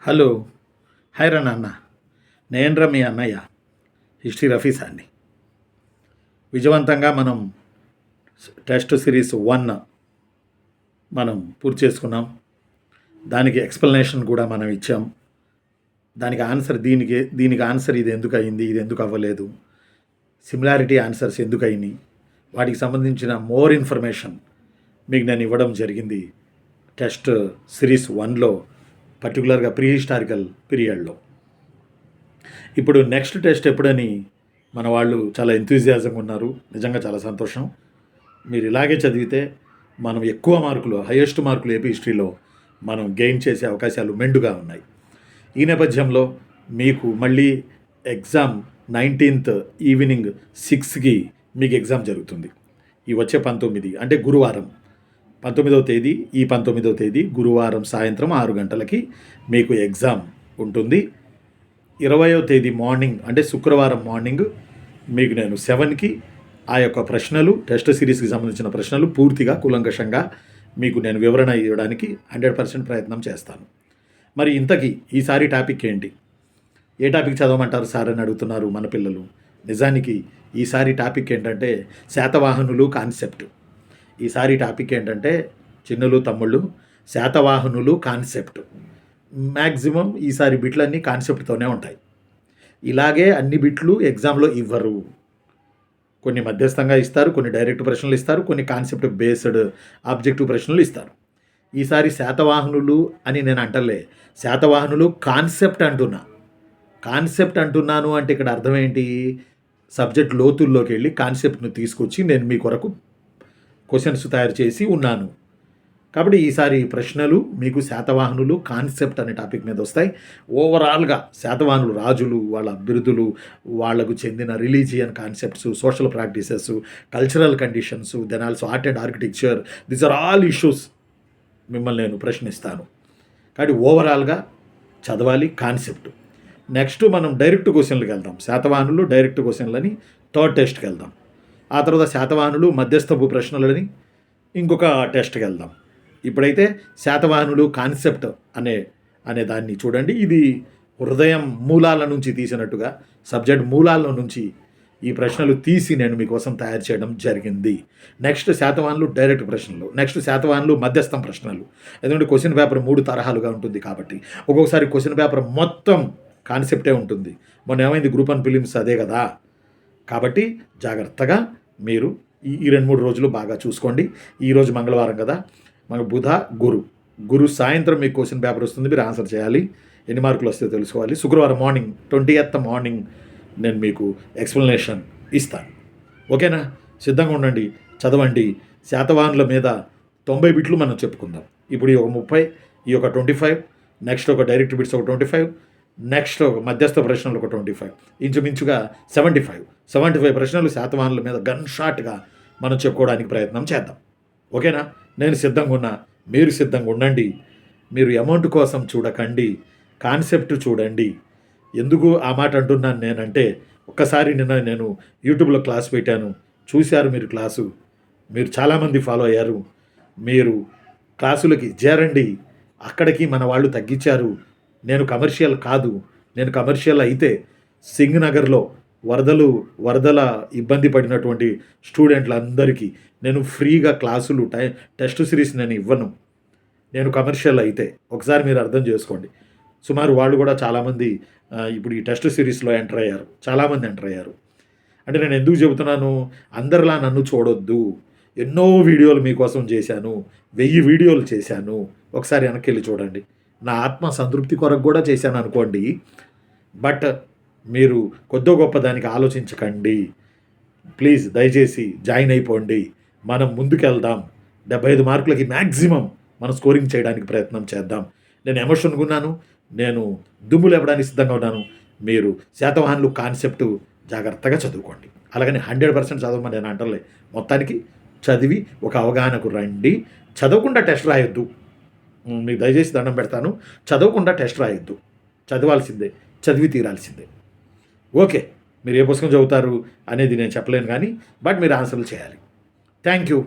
Hello. Hi రా నాన్న. నేనురా మీ అన్నయ్య, హిస్టరీ రఫీసాన్ని. విజయవంతంగా మనం టెస్ట్ సిరీస్ 1 మనం పూర్తి చేసుకున్నాం. దానికి ఎక్స్ప్లెనేషన్ కూడా మనం ఇచ్చాం. దానికి ఆన్సర్ దీనికి ఆన్సర్ ఇది ఎందుకు అయింది, ఇది ఎందుకు అవ్వలేదు, సిమిలారిటీ ఆన్సర్స్ ఎందుకు అయినాయి, వాటికి సంబంధించిన మోర్ ఇన్ఫర్మేషన్ మీకు నేను ఇవ్వడం జరిగింది టెస్ట్ సిరీస్ 1లో, పర్టికులర్గా ప్రీ హిస్టారికల్ పీరియడ్లో. ఇప్పుడు నెక్స్ట్ టెస్ట్ ఎప్పుడని మన వాళ్ళు చాలా ఎంతూజియాజంగా ఉన్నారు. నిజంగా చాలా సంతోషం. మీరు ఇలాగే చదివితే మనం ఎక్కువ మార్కులు, హైయెస్ట్ మార్కులు ఏపీ హిస్టరీలో మనం గెయిన్ చేసే అవకాశాలు మెండుగా ఉన్నాయి. ఈ నేపథ్యంలో మీకు మళ్ళీ ఎగ్జామ్ 19th ఈవినింగ్ 6కి మీకు ఎగ్జామ్ జరుగుతుంది. ఈ వచ్చే 19 అంటే గురువారం 19వ తేదీ, ఈ 19వ తేదీ గురువారం సాయంత్రం 6 గంటలకి మీకు ఎగ్జామ్ ఉంటుంది. 20వ తేదీ మార్నింగ్ అంటే శుక్రవారం మార్నింగ్ మీకు నేను 7కి ఆ యొక్క ప్రశ్నలు, టెస్ట్ సిరీస్కి సంబంధించిన ప్రశ్నలు పూర్తిగా కూలంకషంగా మీకు నేను వివరణ ఇవ్వడానికి 100% ప్రయత్నం చేస్తాను. మరి ఇంతకీ ఈసారి టాపిక్ ఏంటి, ఏ టాపిక్ చదవమంటారు సార్ అని అడుగుతున్నారు మన పిల్లలు. నిజానికి ఈసారి టాపిక్ ఏంటంటే శాతవాహనులు కాన్సెప్ట్. ఈసారి టాపిక్ ఏంటంటే చిన్నులు తమ్ముళ్ళు, శాతవాహనులు కాన్సెప్ట్. మ్యాక్సిమం ఈసారి బిట్లన్నీ కాన్సెప్ట్తోనే ఉంటాయి. ఇలాగే అన్ని బిట్లు ఎగ్జామ్లో ఇవ్వరు. కొన్ని మధ్యస్థంగా ఇస్తారు, కొన్ని డైరెక్ట్ ప్రశ్నలు ఇస్తారు, కొన్ని కాన్సెప్ట్ బేస్డ్ ఆబ్జెక్టివ్ ప్రశ్నలు ఇస్తారు. ఈసారి శాతవాహనులు అని నేను అంటలే, శాతవాహనులు కాన్సెప్ట్ అంటున్నా. కాన్సెప్ట్ అంటున్నాను అంటే ఇక్కడ అర్థం ఏంటి, సబ్జెక్ట్ లోతుల్లోకి వెళ్ళి కాన్సెప్ట్ను తీసుకొచ్చి నేను మీ కొరకు క్వశ్చన్స్ తయారు చేసి ఉన్నాను. కాబట్టి ఈసారి ప్రశ్నలు మీకు శాతవాహనులు కాన్సెప్ట్ అనే టాపిక్ మీద వస్తాయి. ఓవరాల్గా శాతవాహనులు రాజులు, వాళ్ళ బిరుదులు, వాళ్లకు చెందిన religion concepts, social practices, cultural conditions, then also art and architecture, these are all issues మిమ్మల్ని నేను ప్రశ్నిస్తాను. కాబట్టి ఓవరాల్గా చదవాలి కాన్సెప్ట్. నెక్స్ట్ మనం డైరెక్ట్ క్వశ్చన్లకు వెళ్దాం. శాతవాహనులు డైరెక్ట్ క్వశ్చన్లని థర్డ్ టెస్ట్కి వెళ్దాం. ఆ తర్వాత శాతవాహనులు మధ్యస్థపు ప్రశ్నలని ఇంకొక టెస్ట్కి వెళ్దాం. ఇప్పుడైతే శాతవాహనులు కాన్సెప్ట్ అనే దాన్ని చూడండి. ఇది హృదయం మూలాల నుంచి తీసినట్టుగా, సబ్జెక్ట్ మూలాల నుంచి ఈ ప్రశ్నలు తీసి నేను మీకోసం తయారు చేయడం జరిగింది. నెక్స్ట్ శాతవాహనులు డైరెక్ట్ ప్రశ్నలు, నెక్స్ట్ శాతవాహనులు మధ్యస్థం ప్రశ్నలు. ఎందుకంటే క్వశ్చన్ పేపర్ 3 తరహాలుగా ఉంటుంది కాబట్టి ఒక్కొక్కసారి క్వశ్చన్ పేపర్ మొత్తం కాన్సెప్టే ఉంటుంది. మొన్న ఏమైంది, గ్రూప్ 1 ప్రిలిమ్స్ అదే కదా. కాబట్టి జాగ్రత్తగా మీరు ఈ 2-3 రోజులు బాగా చూసుకోండి. ఈరోజు మంగళవారం కదా, మన బుధ గురు సాయంత్రం మీకు క్వశ్చన్ పేపర్ వస్తుంది. మీరు ఆన్సర్ చేయాలి. ఎన్ని మార్కులు వస్తాయో తెలుసుకోవాలి. శుక్రవారం మార్నింగ్ 20th మార్నింగ్ నేను మీకు ఎక్స్ప్లెనేషన్ ఇస్తాను. ఓకేనా? సిద్ధంగా ఉండండి, చదవండి. శాతవాహనుల మీద 90 బిట్లు మనం చెప్పుకుందాం. ఇప్పుడు ఈ ఒక 30, ఈ ఒక 25, నెక్స్ట్ ఒక డైరెక్ట్ బిట్స్ ఒక 25, నెక్స్ట్ ఒక మధ్యస్థ ప్రశ్నలు ఒక 25, ఇంచుమించుగా 75 ప్రశ్నలు శాతవాహనుల మీద గన్ షాట్గా మనం చెప్పుకోవడానికి ప్రయత్నం చేద్దాం. ఓకేనా? నేను సిద్ధంగా ఉన్నా, మీరు సిద్ధంగా ఉండండి. మీరు అమౌంట్ కోసం చూడకండి, కాన్సెప్ట్ చూడండి. ఎందుకు ఆ మాట అంటున్నాను నేనంటే, ఒక్కసారి నిన్న నేను యూట్యూబ్లో క్లాస్ పెట్టాను, చూశారు మీరు క్లాసు, మీరు చాలామంది ఫాలో అయ్యారు. మీరు క్లాసులకి చేరండి. అక్కడికి మన వాళ్ళు తగ్గించారు. నేను కమర్షియల్ కాదు. నేను కమర్షియల్ అయితే సింగనగర్లో వరదల ఇబ్బంది పడినటువంటి స్టూడెంట్లందరికీ నేను ఫ్రీగా క్లాసులు, టెస్ట్ సిరీస్ నేను ఇవ్వను. నేను కమర్షియల్ అయితే ఒకసారి మీరు అర్థం చేసుకోండి. సుమారు వాళ్ళు కూడా చాలామంది ఇప్పుడు ఈ టెస్ట్ సిరీస్లో ఎంటర్ అయ్యారు. చాలామంది ఎంటర్ అయ్యారు. అంటే నేను ఎందుకు చెబుతున్నాను, అందరిలా నన్ను చూడొద్దు. ఎన్నో వీడియోలు మీకోసం చేశాను, 1000 వీడియోలు చేశాను. ఒకసారి వెనక్కి వెళ్ళి చూడండి. నా ఆత్మ సంతృప్తి కొరకు కూడా చేశాను అనుకోండి. బట్ మీరు కొద్దో గొప్ప దానికి ఆలోచించకండి. ప్లీజ్ దయచేసి జాయిన్ అయిపోండి. మనం ముందుకెళ్దాం. 75 మార్కులకి మ్యాక్సిమం మనం స్కోరింగ్ చేయడానికి ప్రయత్నం చేద్దాం. నేను ఎమోషన్గా ఉన్నాను, నేను దుమ్ము లేపడానికి సిద్ధంగా ఉన్నాను. మీరు శాతవాహనులు కాన్సెప్ట్ జాగ్రత్తగా చదువుకోండి. అలాగని 100% చదవమని నేను అంటలే. మొత్తానికి చదివి ఒక అవగాహనకు రండి. చదవకుండా టెస్ట్ రాయొద్దు. మీకు దయచేసి దండం పెడతాను, చదవకుండా టెస్ట్ రాయొద్దు. చదవాల్సిందే, చదివి తీరాల్సిందే. ఓకే, మీరు ఏ పుస్తకం చదువుతారు అనేది నేను చెప్పలేను కానీ, బట్ మీరు ఆన్సర్లు చేయాలి. Thank you.